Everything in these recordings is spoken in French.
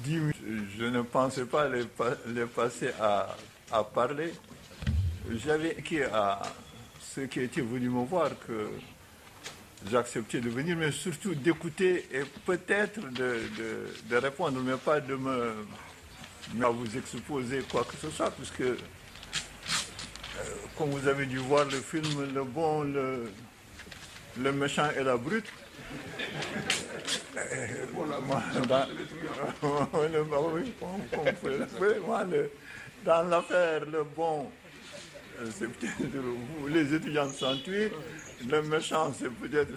10 minutes, je ne pensais pas les passer à parler. J'avais écrit à ceux qui étaient venus me voir que j'acceptais de venir, mais surtout d'écouter et peut-être de répondre, mais pas de à vous exposer quoi que ce soit, puisque comme vous avez dû voir le film Le Bon, le méchant et la brute, dans l'affaire Le Bon, c'est peut-être vous, les étudiants de 68, le méchant,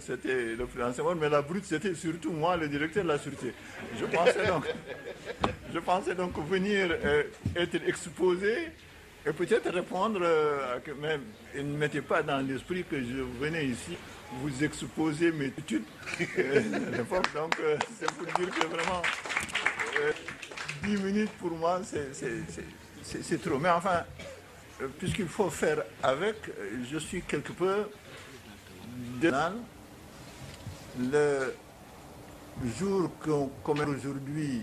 c'était le président Senghor, mais la brute, c'était surtout moi, le directeur de la sûreté. Je pensais donc venir être exposé et peut-être répondre, mais il ne mettait pas dans l'esprit que je venais ici vous exposer mes études. Donc c'est pour dire que vraiment, 10 minutes pour moi, c'est trop. Mais enfin, puisqu'il faut faire avec, je suis quelque peu dénal. Le jour qu'on commémore aujourd'hui,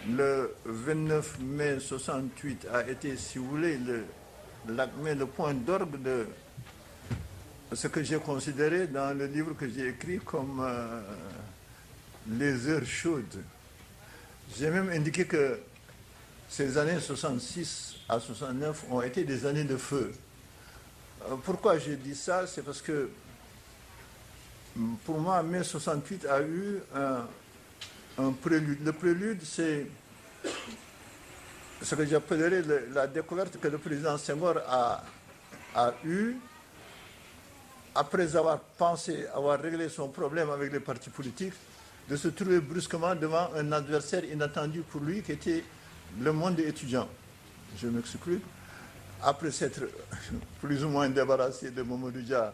le 29 mai 68, a été, si vous voulez, le point d'orgue de ce que j'ai considéré dans le livre que j'ai écrit comme les heures chaudes. J'ai même indiqué que ces années 66 à 69 ont été des années de feu. Pourquoi je dis ça? C'est parce que pour moi, mai 68 a eu un prélude. Le prélude, c'est ce que j'appellerais la découverte que le président Senghor a eue après avoir pensé avoir réglé son problème avec les partis politiques, de se trouver brusquement devant un adversaire inattendu pour lui qui était le monde étudiant. Je m'explique. Après s'être plus ou moins débarrassé de Mamadou Dia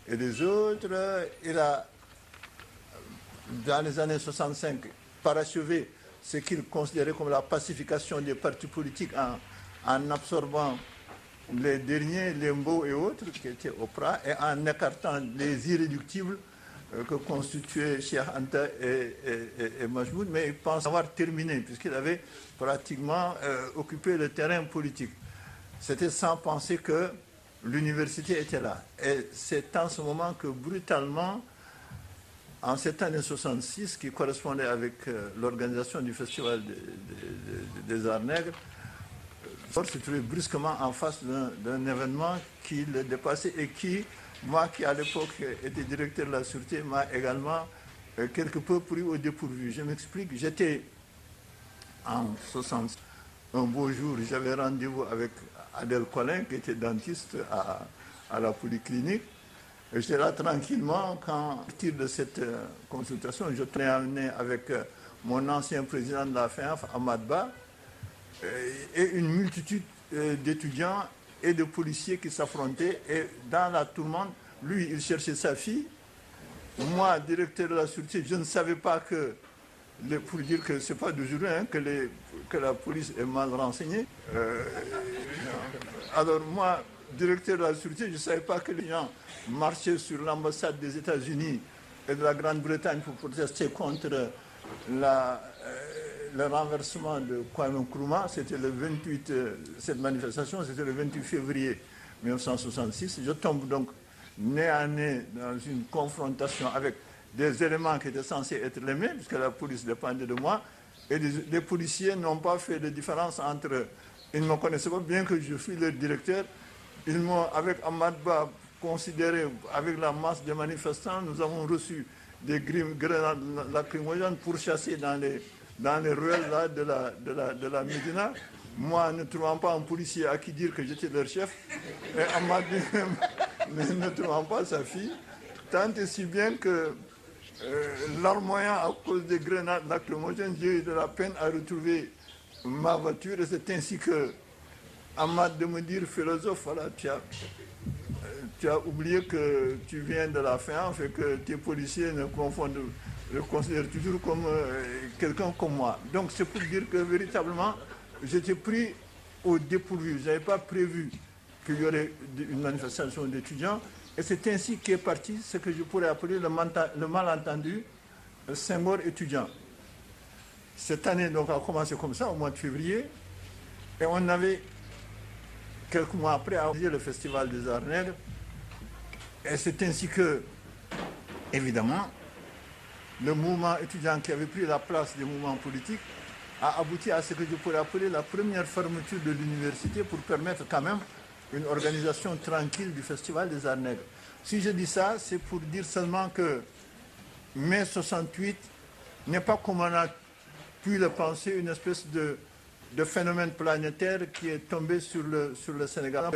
et des autres, il a, dans les années 65, parachevé ce qu'il considérait comme la pacification des partis politiques en absorbant les derniers, les Mbo et autres, qui étaient au PRA, et en écartant les irréductibles que constituaient Cheikh Anta et Majmoud, mais il pense avoir terminé, puisqu'il avait pratiquement occupé le terrain politique. C'était sans penser que l'université était là. Et c'est en ce moment que, brutalement, en cette année 66, qui correspondait avec l'organisation du Festival des Arts Nègres, Senghor s'est trouvé brusquement en face d'un événement qui le dépassait et qui, moi qui à l'époque était directeur de la sûreté, m'a également quelque peu pris au dépourvu. Je m'explique, j'étais en 60, un beau jour, j'avais rendez-vous avec Adèle Colin, qui était dentiste à la polyclinique. J'étais là tranquillement quand, à partir de cette consultation, je tenais à amener avec mon ancien président de la FEAF, Ahmad Ba, et une multitude d'étudiants et de policiers qui s'affrontaient. Et dans la tourmente, lui, il cherchait sa fille. Moi, directeur de la sûreté, je ne savais pas que, pour dire que ce n'est pas d'aujourd'hui que la police est mal renseignée. Alors moi, directeur de la sûreté, je ne savais pas que les gens marchaient sur l'ambassade des États-Unis et de la Grande-Bretagne pour protester contre le renversement de Kwame Nkrumah. C'était le 28, cette manifestation, c'était le 28 février 1966. Je tombe donc nez à nez dans une confrontation avec des éléments qui étaient censés être les mêmes, puisque la police dépendait de moi, et les policiers n'ont pas fait de différence entre... Ils ne me connaissaient pas, bien que je suis leur directeur. Ils m'ont, avec Ahmad Ba, considéré, avec la masse des manifestants, nous avons reçu des grenades lacrymogènes pour chasser dans les ruelles là, de la Médina. Moi, ne trouvant pas un policier à qui dire que j'étais leur chef, et Ahmad ne trouvant pas sa fille, tant et si bien que larmoyant à cause des grenades lacrymogènes, j'ai eu de la peine à retrouver ma voiture, et c'est ainsi que Ahmad de me dire, philosophe, voilà, tu as oublié que tu viens de la FEAF et que tes policiers le considèrent toujours comme quelqu'un comme moi. Donc c'est pour dire que véritablement, j'étais pris au dépourvu. Je n'avais pas prévu qu'il y aurait une manifestation d'étudiants. Et c'est ainsi qu'est parti ce que je pourrais appeler le malentendu Senghor étudiant. Cette année donc, a commencé comme ça, au mois de février. Et on avait, quelques mois après, organisé le Festival des Arts Nègres. Et c'est ainsi que, évidemment, le mouvement étudiant qui avait pris la place des mouvements politiques a abouti à ce que je pourrais appeler la première fermeture de l'université pour permettre quand même une organisation tranquille du Festival des Arts Nègres. Si je dis ça, c'est pour dire seulement que mai 68 n'est pas, comme on a pu le penser, une espèce de phénomène planétaire qui est tombé sur le Sénégal.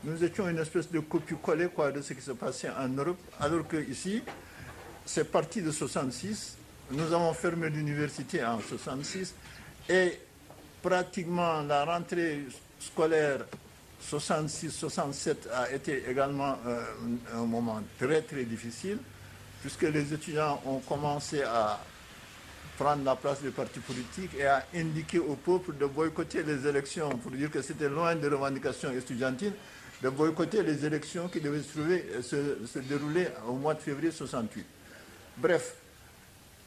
Nous étions une espèce de copie-collée de ce qui se passait en Europe, alors qu'ici, c'est parti de 66. Nous avons fermé l'université en 66 et pratiquement la rentrée scolaire 66-67 a été également un moment très très difficile, puisque les étudiants ont commencé à prendre la place des partis politiques et à indiquer au peuple de boycotter les élections, pour dire que c'était loin des revendications estudiantines, de boycotter les élections qui devaient se dérouler au mois de février 68. Bref,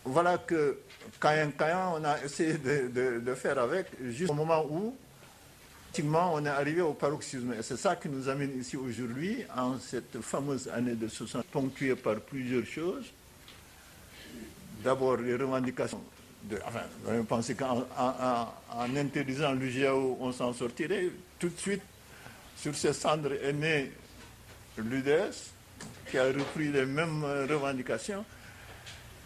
voilà que on a essayé de faire avec, juste au moment où effectivement, on est arrivé au paroxysme. Et c'est ça qui nous amène ici aujourd'hui, en cette fameuse année de 60, ponctuée par plusieurs choses. D'abord, les revendications. On pensait qu'en interdisant l'UGAO, on s'en sortirait. Tout de suite, sur ces cendres est né l'UDS, qui a repris les mêmes revendications.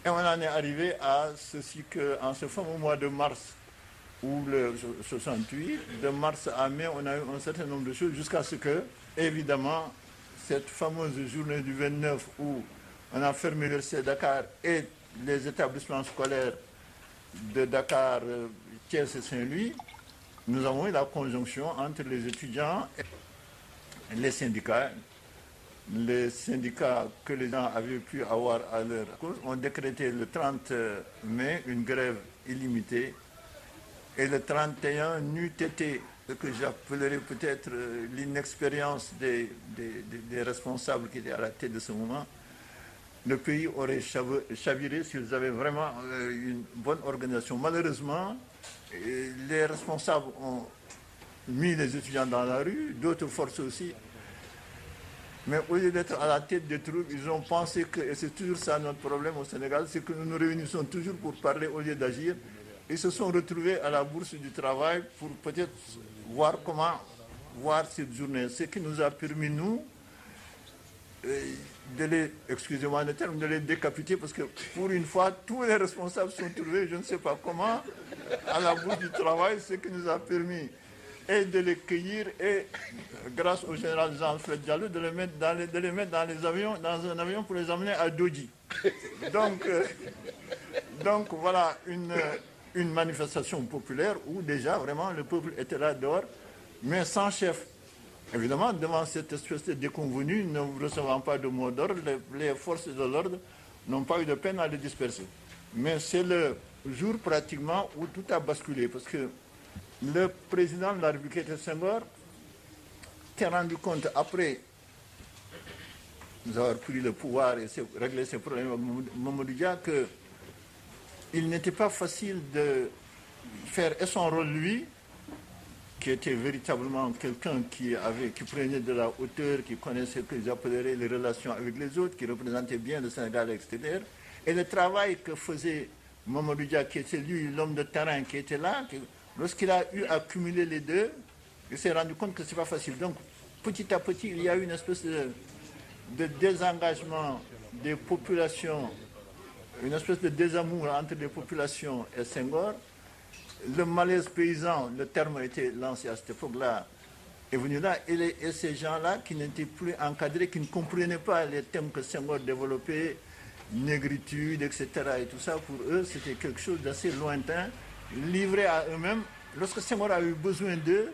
Et on en est arrivé à ceci qu'en ce fameux mois de mars, ou le 68, de mars à mai, on a eu un certain nombre de choses jusqu'à ce que, évidemment, cette fameuse journée du 29 où on a fermé l'université de Dakar et les établissements scolaires de Dakar, Thiès et Saint-Louis, nous avons eu la conjonction entre les étudiants et les syndicats. Les syndicats que les gens avaient pu avoir à leur cause ont décrété le 30 mai une grève illimitée. Et le 31 n'eût été ce que j'appellerais peut-être l'inexpérience des responsables qui étaient à la tête de ce moment. Le pays aurait chaviré s'ils avaient vraiment une bonne organisation. Malheureusement, les responsables ont mis les étudiants dans la rue, d'autres forces aussi. Mais au lieu d'être à la tête des troupes, ils ont pensé que, et c'est toujours ça notre problème au Sénégal, c'est que nous nous réunissons toujours pour parler au lieu d'agir. Ils se sont retrouvés à la bourse du travail pour peut-être voir comment voir cette journée. Ce qui nous a permis, nous, de les, excusez-moi le terme, de les décapiter, parce que pour une fois, tous les responsables sont trouvés, je ne sais pas comment, à la bourse du travail, ce qui nous a permis et de les cueillir et, grâce au général Jean-Alfred Diallo, de les mettre dans les avions, dans un avion pour les emmener à Dodji. Donc voilà une manifestation populaire où déjà vraiment le peuple était là dehors, mais sans chef. Évidemment, devant cette espèce de déconvenue, ne recevant pas de mot d'ordre, les forces de l'ordre n'ont pas eu de peine à les disperser. Mais c'est le jour pratiquement où tout a basculé, parce que le président de la République, Senghor, s'est rendu compte, après nous avoir pris le pouvoir et régler ses problèmes avec Mamadou Dia, que il n'était pas facile de faire et son rôle, lui, qui était véritablement quelqu'un qui prenait de la hauteur, qui connaissait ce que j'appellerais les relations avec les autres, qui représentait bien le Sénégal à l'extérieur, et le travail que faisait Mamadou Dia, qui était lui l'homme de terrain qui était là, lorsqu'il a eu à cumuler les deux, il s'est rendu compte que ce n'est pas facile. Donc, petit à petit, il y a eu une espèce de désengagement des populations, une espèce de désamour entre les populations et Senghor. Le malaise paysan, le terme a été lancé à cette époque-là, est venu là, et ces gens-là qui n'étaient plus encadrés, qui ne comprenaient pas les thèmes que Senghor développait, négritude, etc. et tout ça, pour eux, c'était quelque chose d'assez lointain, livré à eux-mêmes. Lorsque Senghor a eu besoin d'eux,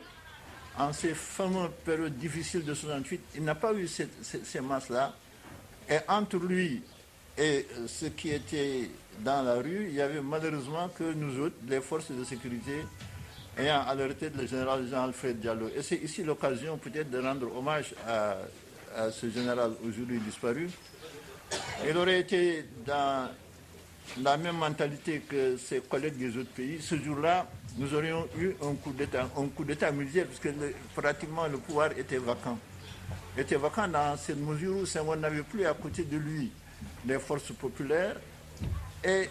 en ces fameuses périodes difficiles de 68, il n'a pas eu ces masses-là. Et entre lui et ceux qui étaient dans la rue, il y avait malheureusement que nous autres, les forces de sécurité, ayant à leur tête le général Jean-Alfred Diallo. Et c'est ici l'occasion peut-être de rendre hommage à ce général aujourd'hui disparu. Il aurait été dans la même mentalité que ses collègues des autres pays, ce jour-là, nous aurions eu un coup d'État militaire, puisque pratiquement le pouvoir était vacant. Était vacant dans cette mesure où Senghor n'avait plus à côté de lui les forces populaires. Et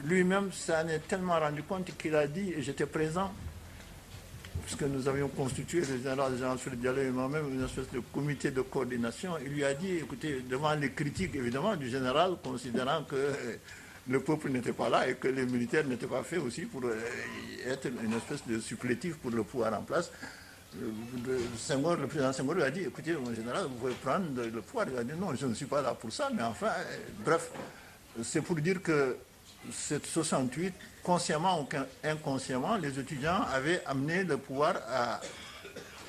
lui-même s'en est tellement rendu compte qu'il a dit, et j'étais présent, puisque nous avions constitué, le général Jean-Philippe Diallo et moi-même, une espèce de comité de coordination, il lui a dit, écoutez, devant les critiques évidemment du général, considérant que le peuple n'était pas là et que les militaires n'étaient pas faits aussi pour être une espèce de supplétif pour le pouvoir en place, le président Senghor lui a dit, écoutez, mon général, vous pouvez prendre le pouvoir. Il a dit, non, je ne suis pas là pour ça, mais enfin, bref, c'est pour dire que cette 68, consciemment ou inconsciemment, les étudiants avaient amené le pouvoir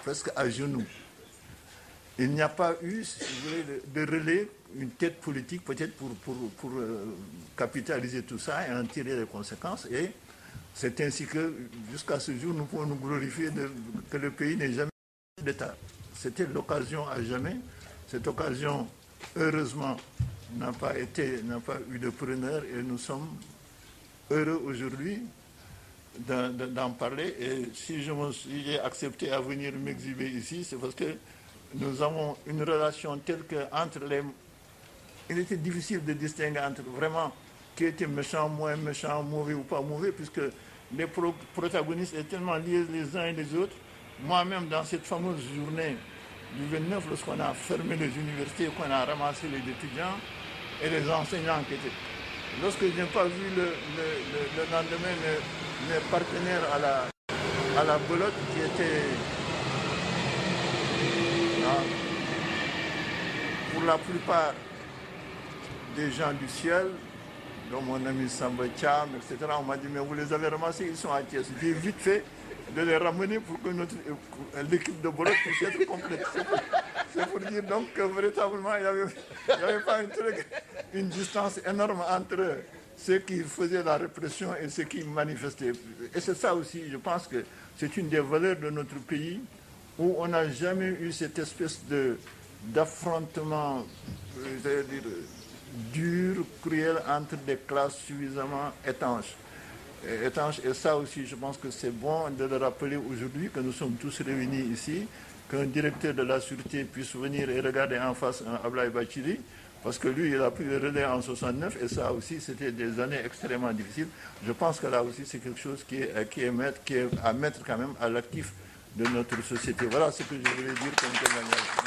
presque à genoux. Il n'y a pas eu, si vous voulez, de relais, une tête politique peut-être pour capitaliser tout ça et en tirer les conséquences. Et c'est ainsi que, jusqu'à ce jour, nous pouvons nous glorifier que le pays n'ait jamais eu d'État. C'était l'occasion à jamais. Cette occasion, heureusement, n'a pas eu de preneur et nous sommes heureux aujourd'hui d'en parler. Et si j'ai accepté à venir m'exhiber ici, c'est parce que nous avons une relation telle que entre les... Il était difficile de distinguer entre vraiment qui était méchant, moins méchant, mauvais ou pas mauvais, puisque les protagonistes étaient tellement liés les uns et les autres. Moi-même, dans cette fameuse journée du 29, lorsqu'on a fermé les universités, qu'on a ramassé les étudiants et les enseignants qui étaient... Lorsque je n'ai pas vu le lendemain mes partenaires à la belote qui étaient... pour la plupart des gens du ciel, dont mon ami Samba Thiam, etc., on m'a dit, mais vous les avez ramassés, ils sont à Thiès. J'ai vite fait de les ramener pour que l'équipe de belote puisse être complète. C'est pour dire donc que véritablement, il n'y avait pas une distance énorme entre ceux qui faisaient la répression et ceux qui manifestaient. Et c'est ça aussi, je pense que c'est une des valeurs de notre pays, où on n'a jamais eu cette espèce d'affrontement dur, cruel, entre des classes suffisamment étanches. Et ça aussi, je pense que c'est bon de le rappeler aujourd'hui, que nous sommes tous réunis ici, qu'un directeur de la sûreté puisse venir et regarder en face un Ablaye Bathily, parce que lui, il a pris le relais en 69, et ça aussi, c'était des années extrêmement difficiles. Je pense que là aussi, c'est quelque chose qui est à mettre quand même à l'actif de notre société. Voilà ce que je voulais dire comme témoignage.